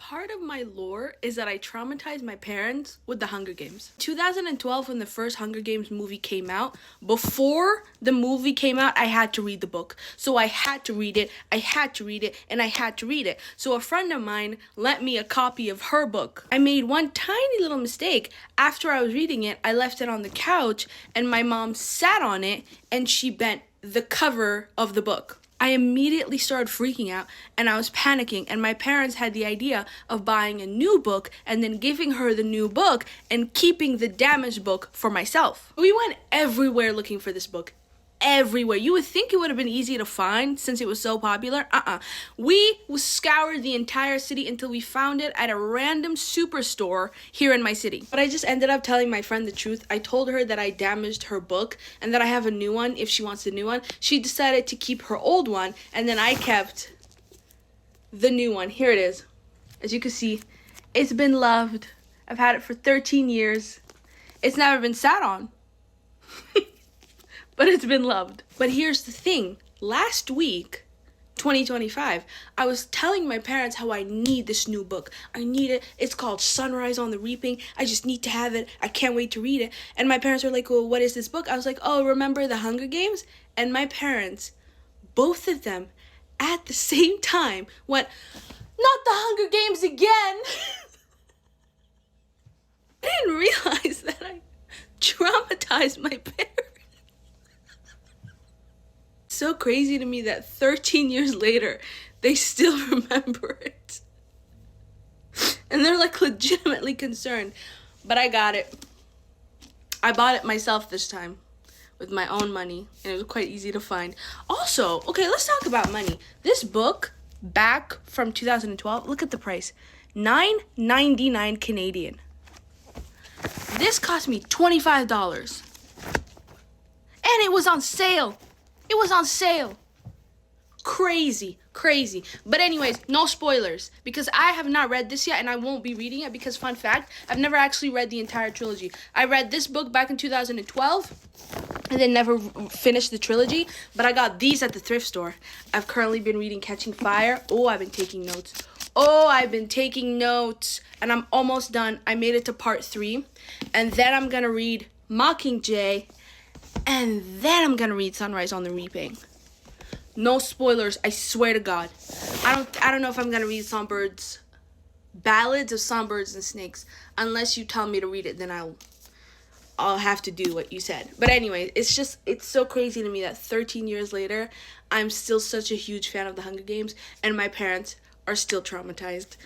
Part of my lore is that I traumatized my parents with the Hunger Games. 2012, when the first Hunger Games movie came out, before the movie came out, I had to read the book. So I had to read it, and I had to read it. So a friend of mine lent me a copy of her book. I made one tiny little mistake. After I was reading it, I left it on the couch, and my mom sat on it, and she bent the cover of the book. I immediately started freaking out and I was panicking, and my parents had the idea of buying a new book and then giving her the new book and keeping the damaged book for myself. We went everywhere looking for this book. Everywhere. You would think it would have been easy to find since it was so popular. We scoured the entire city until we found it at a random superstore here in my city. But I just ended up telling my friend the truth. I told her that I damaged her book and that I have a new one if she wants the new one. She decided to keep her old one, and then I kept the new one. Here it is. As you can see, it's been loved. I've had it for 13 years. It's never been sat on. But it's been loved. But here's the thing. Last week, 2025, I was telling my parents how I need this new book. I need it. It's called Sunrise on the Reaping. I just need to have it. I can't wait to read it. And my parents were like, well, what is this book? I was like, oh, remember the Hunger Games? And my parents, both of them, at the same time, went, not the Hunger Games again. I didn't realize that I traumatized my parents. So crazy to me that 13 years later, they still remember it. And they're like legitimately concerned. But I got it. I bought it myself this time with my own money, and it was quite easy to find. Also, okay, let's talk about money. This book, back from 2012, look at the price. $9.99 Canadian. This cost me $25. And it was on sale. It was on sale. Crazy. But anyways, no spoilers, because I have not read this yet and I won't be reading it because, fun fact, I've never actually read the entire trilogy. I read this book back in 2012 and then never finished the trilogy, but I got these at the thrift store. I've currently been reading Catching Fire. I've been taking notes. And I'm almost done. I made it to part 3, and then I'm going to read Mockingjay. And then I'm gonna read Sunrise on the Reaping. No spoilers, I swear to God. I don't know if I'm gonna read Songbirds, Ballads of Songbirds and Snakes. Unless you tell me to read it, then I'll have to do what you said. But anyway, it's so crazy to me that 13 years later, I'm still such a huge fan of the Hunger Games, and my parents are still traumatized.